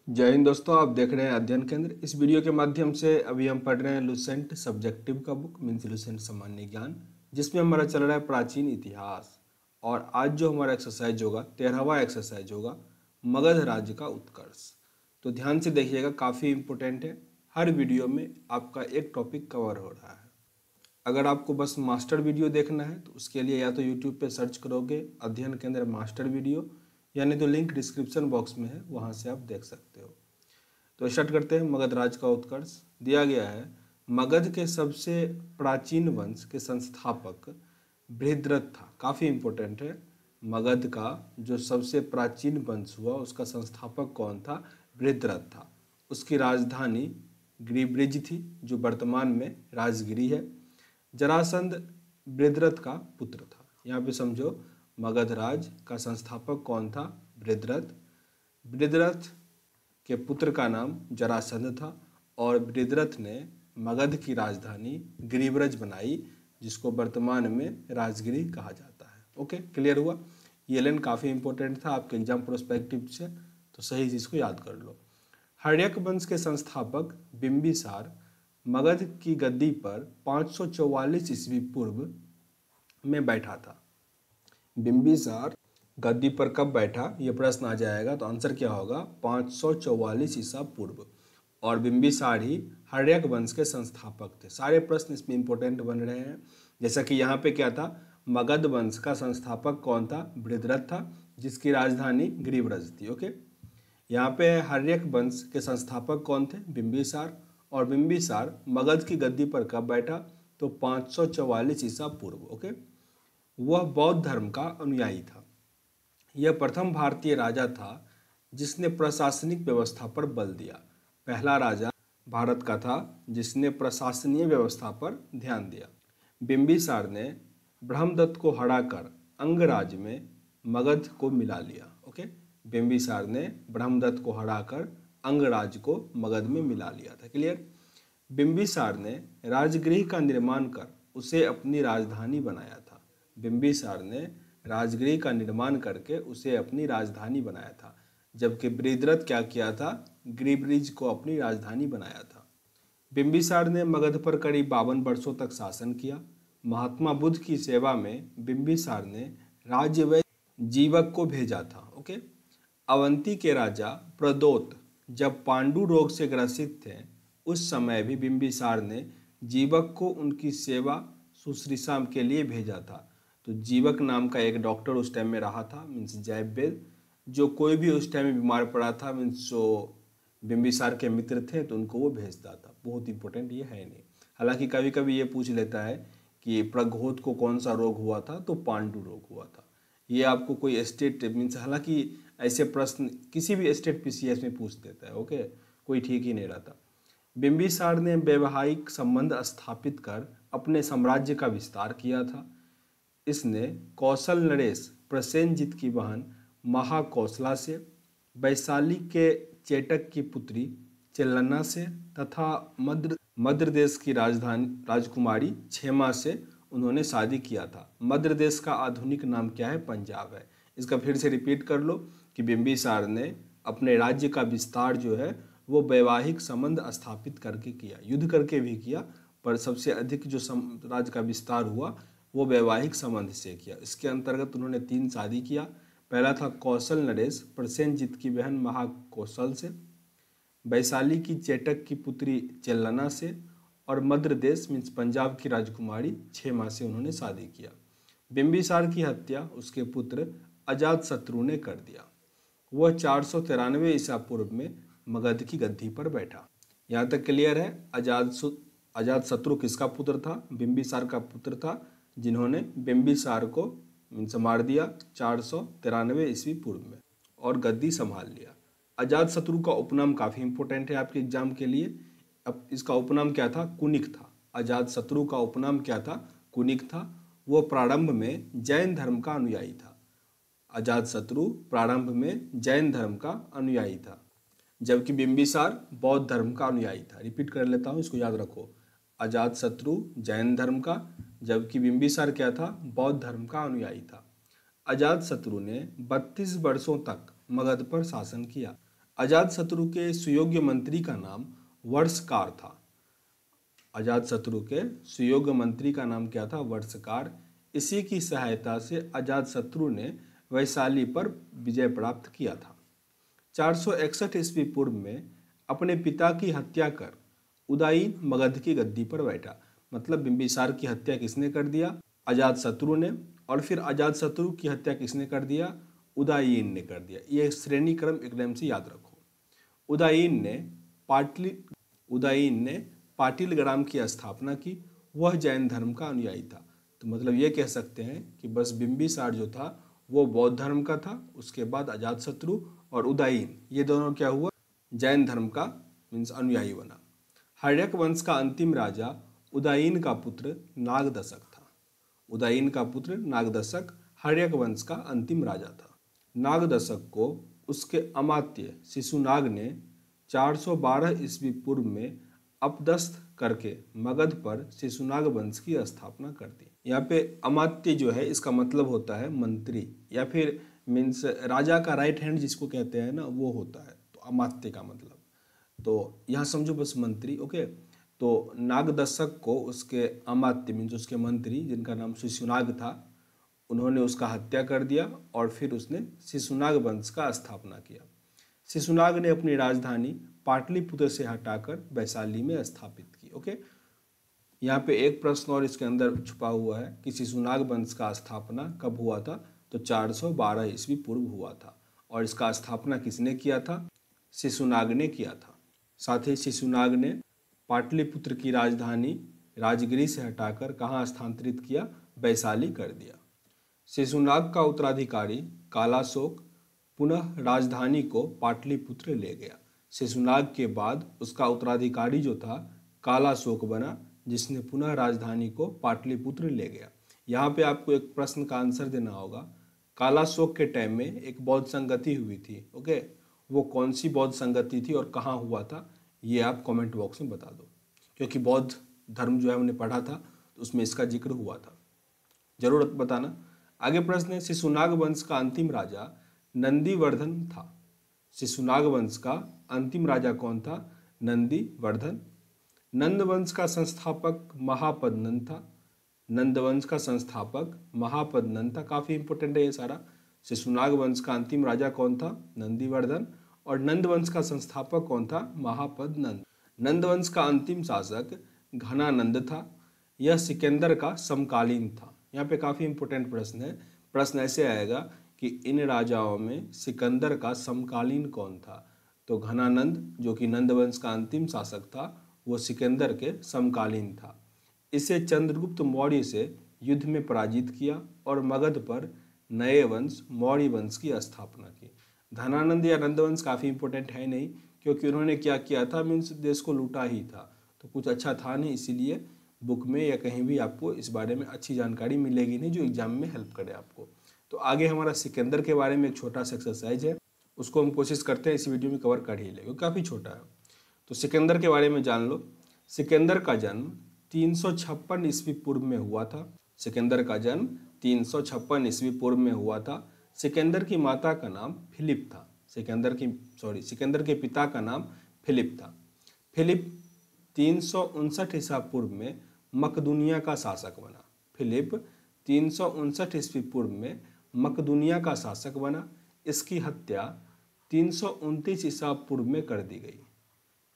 जय हिंद दोस्तों, आप देख रहे हैं अध्ययन केंद्र। इस वीडियो के माध्यम से अभी हम पढ़ रहे हैं लुसेंट सब्जेक्टिव का बुक मीन्स लुसेंट सामान्य ज्ञान, जिसमें हमारा चल रहा है प्राचीन इतिहास। और आज जो हमारा एक्सरसाइज होगा 13वां एक्सरसाइज होगा मगध राज्य का उत्कर्ष। तो ध्यान से देखिएगा, काफ़ी इंपॉर्टेंट है। हर वीडियो में आपका एक टॉपिक कवर हो रहा है। अगर आपको बस मास्टर वीडियो देखना है तो उसके लिए या तो यूट्यूब पे सर्च करोगे अध्ययन केंद्र मास्टर वीडियो, यानी तो लिंक डिस्क्रिप्शन बॉक्स में है, वहाँ से आप देख सकते हो। तो स्टार्ट करते हैं। मगध राज का उत्कर्ष दिया गया है। मगध के सबसे प्राचीन वंश के संस्थापक बृहद्रथ था। काफ़ी इंपॉर्टेंट है। मगध का जो सबसे प्राचीन वंश हुआ उसका संस्थापक कौन था? बृहद्रथ था। उसकी राजधानी गिरिब्रिज थी, जो वर्तमान में राजगिरी है। जरासंध बृहद्रथ का पुत्र था। यहाँ पे समझो, मगध राज का संस्थापक कौन था? बृहद्रथ। बृहद्रथ के पुत्र का नाम जरासंध था और बृहद्रथ ने मगध की राजधानी गिरिब्रज बनाई, जिसको वर्तमान में राजगिरी कहा जाता है। ओके, क्लियर हुआ? ये लाइन काफ़ी इंपॉर्टेंट था आपके एग्जाम प्रोस्पेक्टिव से, तो सही चीज़ को याद कर लो। हर्यक वंश के संस्थापक बिंबिसार मगध की गद्दी पर 544 ईस्वी पूर्व में बैठा था। बिंबिसार गद्दी पर कब बैठा, ये प्रश्न आ जाएगा, तो आंसर क्या होगा? 544 ईसा पूर्व। और बिंबिसार ही हर्यक वंश के संस्थापक थे। सारे प्रश्न इसमें इंपॉर्टेंट बन रहे हैं। जैसा कि यहाँ पे क्या था, मगध वंश का संस्थापक कौन था? बृहद्रथ था, जिसकी राजधानी गिरिब्रज थी। ओके, यहाँ पे हर्यक वंश के संस्थापक कौन थे? बिंबिसार। और बिंबिसार मगध की गद्दी पर कब बैठा? तो 544 ईसा पूर्व। ओके, वह बौद्ध धर्म का अनुयायी था। यह प्रथम भारतीय राजा था जिसने प्रशासनिक व्यवस्था पर बल दिया। पहला राजा भारत का था जिसने प्रशासनीय व्यवस्था पर ध्यान दिया। बिंबिसार ने ब्रह्मदत्त को हराकर अंगराज में मगध को मिला लिया। ओके, बिंबिसार ने ब्रह्मदत्त को हराकर अंगराज को मगध में मिला लिया था। क्लियर? बिंबिसार ने राजगृह का निर्माण कर उसे अपनी राजधानी बनाया था। बिंबिसार ने राजगृह का निर्माण करके उसे अपनी राजधानी बनाया था, जबकि बृहद्रथ क्या किया था? गिरिब्रिज को अपनी राजधानी बनाया था। बिंबिसार ने मगध पर करीब 52 वर्षों तक शासन किया। महात्मा बुद्ध की सेवा में बिंबिसार ने राज्यवैद्य जीवक को भेजा था। ओके, अवंती के राजा प्रदोत जब पांडु रोग से ग्रसित थे, उस समय भी बिंबिसार ने जीवक को उनकी सेवा शुश्रूषा के लिए भेजा था। तो जीवक नाम का एक डॉक्टर उस टाइम में रहा था, मीन्स जयवेद, जो कोई भी उस टाइम में बीमार पड़ा था, मीन्स जो बिंबिसार के मित्र थे, तो उनको वो भेजता था। बहुत इंपॉर्टेंट ये है नहीं। हालांकि कभी कभी ये पूछ लेता है कि प्रघोत को कौन सा रोग हुआ था, तो पांडु रोग हुआ था। ये आपको कोई स्टेट मीन्स, हालांकि ऐसे प्रश्न किसी भी स्टेट पीसीएस में पूछ देता है। ओके, कोई ठीक ही नहीं रहता। बिंबिसार ने वैवाहिक संबंध स्थापित कर अपने साम्राज्य का विस्तार किया था। इसने कौशल नरेश प्रसेनजित की बहन महाकौशला से, वैशाली के चेटक की पुत्री चेल्लना से तथा मद्र देश की राजधानी राजकुमारी क्षेमा से उन्होंने शादी किया था। मद्र देश का आधुनिक नाम क्या है? पंजाब है। इसका फिर से रिपीट कर लो कि बिंबिसार ने अपने राज्य का विस्तार जो है वो वैवाहिक संबंध स्थापित करके किया, युद्ध करके भी किया, पर सबसे अधिक जो राज्य का विस्तार हुआ वो वैवाहिक संबंध से किया। इसके अंतर्गत उन्होंने 3 शादी किया। पहला था कौशल नरेश प्रसेनजित की बहन महाकौशल से, वैशाली की चेटक की पुत्री चेल्लना से, और मद्र देश मीन्स पंजाब की राजकुमारी क्षेमा से उन्होंने शादी किया। बिंबिसार की हत्या उसके पुत्र अजातशत्रु ने कर दिया। वह 493 ईसा पूर्व में मगध की गद्दी पर बैठा। यहाँ तक क्लियर है? अजातशत्रु किसका पुत्र था? बिंबिसार का पुत्र था, जिन्होंने बिंबिसार को मीन्स मार दिया 493 ईस्वी पूर्व में और गद्दी संभाल लिया। अजातशत्रु का उपनाम काफ़ी इंपॉर्टेंट है आपके एग्जाम के लिए। अब इसका उपनाम क्या था? कुनिक था। अजातशत्रु का उपनाम क्या था? कुनिक था। वो प्रारंभ में जैन धर्म का अनुयायी था। अजातशत्रु प्रारंभ में जैन धर्म का अनुयायी था, जबकि बिंबिसार बौद्ध धर्म का अनुयायी था। रिपीट कर लेता हूँ, इसको याद रखो। अजातशत्रु जैन धर्म का, जबकि बिंबिसार क्या था? बौद्ध धर्म का अनुयायी था। अजातशत्रु ने 32 वर्षों तक मगध पर शासन किया। अजातशत्रु के सुयोग्य मंत्री का नाम वर्षकार था। अजातशत्रु के सुयोग्य मंत्री का नाम क्या था? वर्षकार। इसी की सहायता से अजातशत्रु ने वैशाली पर विजय प्राप्त किया था। 461 ईस्वी पूर्व में अपने पिता की हत्या कर उदयीन मगध की गद्दी पर बैठा। मतलब बिंबिसार की हत्या किसने कर दिया? अजातशत्रु ने। और फिर अजातशत्रु की हत्या किसने कर दिया? उदयीन ने कर दिया। ये श्रेणी क्रम एकदम से याद रखो। उदयीन ने पाटिल ग्राम की स्थापना की। वह जैन धर्म का अनुयायी था। तो मतलब ये कह सकते हैं कि बस बिंबिसार जो था वो बौद्ध धर्म का था, उसके बाद अजातशत्रु और उदयीन ये दोनों क्या हुआ? जैन धर्म का मीन्स अनुयायी बना। हर्यक वंश का अंतिम राजा उदयीन का पुत्र नागदशक था। उदयीन का पुत्र नागदशक हर्यक वंश का अंतिम राजा था। नागदशक को उसके अमात्य शिशुनाग ने 412 ईस्वी पूर्व में अपदस्थ करके मगध पर शिशुनाग वंश की स्थापना कर दी। यहाँ पे अमात्य जो है इसका मतलब होता है मंत्री या फिर मीन्स राजा का राइट हैंड जिसको कहते हैं ना, वो होता है। तो अमात्य का मतलब, तो यहाँ समझो बस मंत्री। ओके, तो नागदशक को उसके अमात्य मीन्स उसके मंत्री जिनका नाम शिशुनाग था, उन्होंने उसका हत्या कर दिया और फिर उसने शिशुनाग वंश का स्थापना किया। शिशुनाग ने अपनी राजधानी पाटलिपुत्र से हटाकर वैशाली में स्थापित की। ओके, यहाँ पे एक प्रश्न और इसके अंदर छुपा हुआ है कि शिशुनाग वंश का स्थापना कब हुआ था? तो 412 ईस्वी पूर्व हुआ था। और इसका स्थापना किसने किया था? शिशुनाग ने किया था। साथ ही शिशुनाग ने पाटलिपुत्र की राजधानी राजगिरी से हटाकर कहाँ स्थानांतरित किया? वैशाली कर दिया। शिशुनाग का उत्तराधिकारी कालाशोक पुनः राजधानी को पाटलिपुत्र ले गया। शिशुनाग के बाद उसका उत्तराधिकारी जो था कालाशोक बना, जिसने पुनः राजधानी को पाटलिपुत्र ले गया। यहाँ पे आपको एक प्रश्न का आंसर देना होगा। कालाशोक के टाइम में एक बौद्ध संगति हुई थी। ओके, वो कौन सी बौद्ध संगति थी और कहाँ हुआ था, ये आप कमेंट बॉक्स में बता दो, क्योंकि बौद्ध धर्म जो है हमने पढ़ा था तो उसमें इसका जिक्र हुआ था, जरूर बताना। आगे प्रश्न है, शिशुनाग वंश का अंतिम राजा नंदीवर्धन था। शिशुनाग वंश का अंतिम राजा कौन था? नंदीवर्धन। नंद वंश का संस्थापक महापद्नंद था। नंद वंश का संस्थापक महापद्नंद था। काफी इंपोर्टेंट है ये सारा। शिशुनाग वंश का अंतिम राजा कौन था? नंदीवर्धन। और नंद वंश का संस्थापक कौन था? महापद्नंद। नंद वंश का अंतिम शासक घनानंद था। यह सिकंदर का समकालीन था। यहाँ पे काफी इंपोर्टेंट प्रश्न है। प्रश्न ऐसे आएगा कि इन राजाओं में सिकंदर का समकालीन कौन था? तो घनानंद जो कि नंद वंश का अंतिम शासक था, वो सिकंदर के समकालीन था। इसे चंद्रगुप्त मौर्य से युद्ध में पराजित किया और मगध पर नए वंश मौर्य वंश की स्थापना की। धनानंद या नंदवंश काफ़ी इंपॉर्टेंट है नहीं, क्योंकि उन्होंने क्या किया था, मीन्स देश को लूटा ही था, तो कुछ अच्छा था नहीं, इसीलिए बुक में या कहीं भी आपको इस बारे में अच्छी जानकारी मिलेगी नहीं जो एग्जाम में हेल्प करे आपको। तो आगे हमारा सिकंदर के बारे में एक छोटा सा एक्सरसाइज है, उसको हम कोशिश करते हैं इस वीडियो में कवर कर ही ले, क्योंकि काफ़ी छोटा है। तो सिकंदर के बारे में जान लो। सिकंदर का जन्म 356 ईस्वी पूर्व में हुआ था। सिकंदर का जन्म 356 ईस्वी पूर्व में हुआ था। सिकंदर की माता का नाम फिलिप था। सिकंदर के पिता का नाम फिलिप था। फिलिप 359 ईसा पूर्व में मकदूनिया का शासक बना। फिलिप 359 ईस्वी पूर्व में मकदूनिया का शासक बना। इसकी हत्या 329 ईसा पूर्व में कर दी गई।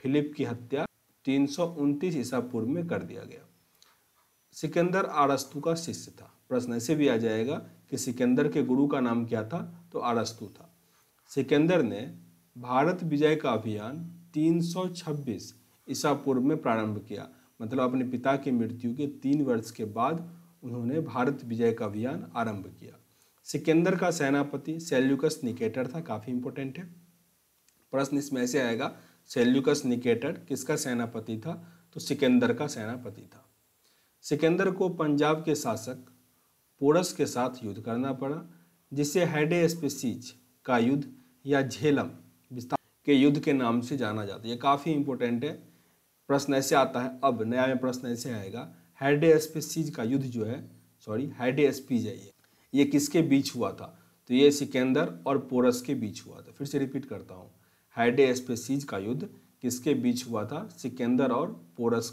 फिलिप की हत्या 329 ईसा पूर्व में कर दिया गया। सिकंदर अरस्तु का शिष्य था। प्रश्न ऐसे भी आ जाएगा कि सिकंदर के गुरु का नाम क्या था, तो अरस्तु था। सिकंदर ने भारत विजय का अभियान 326 ईसा पूर्व में प्रारंभ किया। मतलब अपने पिता की मृत्यु के 3 वर्ष के बाद उन्होंने भारत विजय का अभियान आरंभ किया। सिकंदर का सेनापति सेल्यूकस निकेटर था। काफी इंपॉर्टेंट है। प्रश्न इसमें ऐसे आएगा, सेल्यूकस निकेटर किसका सेनापति था, तो सिकंदर का सेनापति था। सिकंदर को पंजाब के शासक पोरस के साथ युद्ध करना पड़ा, जिसे हाइडेस्पेसीज का युद्ध या झेलम विस्तार के युद्ध के नाम से जाना जाता है। ये काफ़ी इंपॉर्टेंट है। प्रश्न ऐसे आता है, अब नया में प्रश्न ऐसे आएगा, हाइडेस्पेसीज का युद्ध जो है, हाइडेस्पीज है, ये किसके बीच हुआ था, तो ये सिकंदर और पोरस के बीच हुआ था। फिर से रिपीट करता हूँ, हाइडेस्पेसीज का युद्ध किसके बीच हुआ था? सिकंदर और पोरस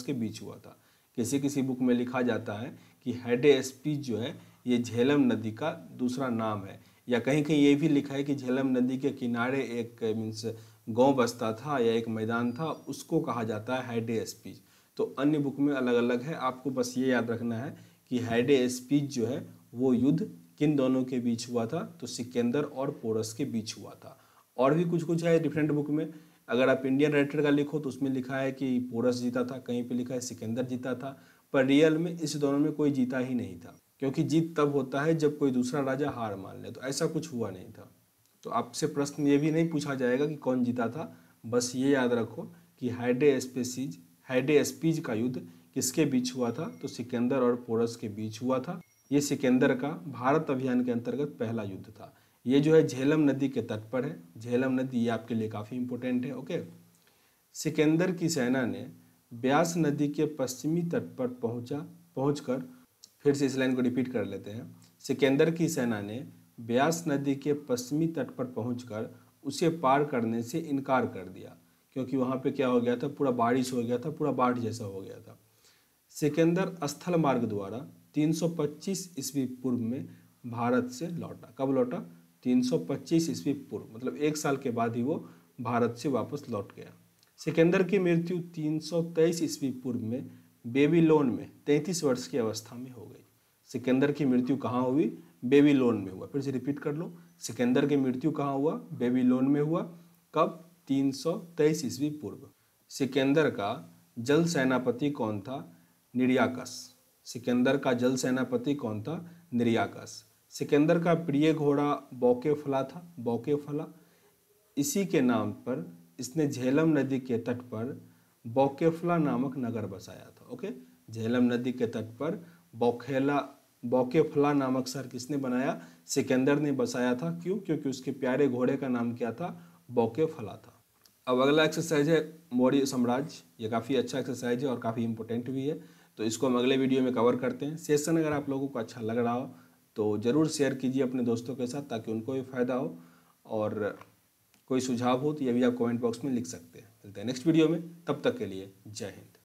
के बीच हुआ था। किसी किसी बुक में लिखा जाता है कि हाइडेस्पीज जो है ये झेलम नदी का दूसरा नाम है, या कहीं कहीं ये भी लिखा है कि झेलम नदी के किनारे एक मीन्स गांव बसता था या एक मैदान था, उसको कहा जाता है हाइडेस्पीज। तो अन्य बुक में अलग अलग है, आपको बस ये याद रखना है कि हाइडेस्पीज जो है वो युद्ध किन दोनों के बीच हुआ था? तो सिकंदर और पोरस के बीच हुआ था। और भी कुछ कुछ है डिफरेंट बुक में। अगर आप इंडियन राइटर का लिखो तो उसमें लिखा है कि पोरस जीता था, कहीं पे लिखा है सिकंदर जीता था, पर रियल में इस दोनों में कोई जीता ही नहीं था, क्योंकि जीत तब होता है जब कोई दूसरा राजा हार मान ले। तो ऐसा कुछ हुआ नहीं था। तो आपसे प्रश्न ये भी नहीं पूछा जाएगा कि कौन जीता था, बस ये याद रखो कि हाइडेस्पीज का युद्ध किसके बीच हुआ था? तो सिकंदर और पोरस के बीच हुआ था। ये सिकंदर का भारत अभियान के अंतर्गत पहला युद्ध था। ये जो है झेलम नदी के तट पर है। झेलम नदी ये आपके लिए काफ़ी इंपॉर्टेंट है। ओके, सिकंदर की सेना ने ब्यास नदी के पश्चिमी तट पर पहुंचकर, फिर से इस लाइन को रिपीट कर लेते हैं। सिकंदर की सेना ने ब्यास नदी के पश्चिमी तट पर पहुंचकर उसे पार करने से इनकार कर दिया, क्योंकि वहाँ पे क्या हो गया था? पूरा बारिश हो गया था, पूरा बाढ़ जैसा हो गया था। सिकंदर स्थल मार्ग द्वारा 325 ईस्वी पूर्व में भारत से लौटा। कब लौटा? 325 ईस्वी पूर्व, मतलब 1 साल के बाद ही वो भारत से वापस लौट गया। सिकंदर की मृत्यु 323 ईस्वी पूर्व में बेबीलोन में 33 वर्ष की अवस्था में हो गई। सिकंदर की मृत्यु कहाँ हुई? बेबीलोन में हुआ। फिर से रिपीट कर लो, सिकंदर की मृत्यु कहाँ हुआ? बेबीलोन में हुआ। कब? 323 ईस्वी पूर्व। सिकंदर का जल सेनापति कौन था? निर्याकस। सिकंदर का जल सेनापति कौन था? निर्याकस। सिकंदर का प्रिय घोड़ा बौकेफला था। बौकेफला, इसी के नाम पर इसने झेलम नदी के तट पर बौकेफला नामक नगर बसाया था। ओके, झेलम नदी के तट पर बौकेफला नामक शहर किसने बनाया? सिकंदर ने बसाया था। क्यों? क्योंकि उसके प्यारे घोड़े का नाम क्या था? बौकेफला था। अब अगला एक्सरसाइज है मौर्य साम्राज्य। ये काफ़ी अच्छा एक्सरसाइज है और काफ़ी इंपॉर्टेंट भी है, तो इसको हम अगले वीडियो में कवर करते हैं। सेशन अगर आप लोगों को अच्छा लग रहा हो तो ज़रूर शेयर कीजिए अपने दोस्तों के साथ, ताकि उनको भी फ़ायदा हो। और कोई सुझाव हो तो ये भी आप कमेंट बॉक्स में लिख सकते हैं। मिलते हैं नेक्स्ट वीडियो में, तब तक के लिए जय हिंद।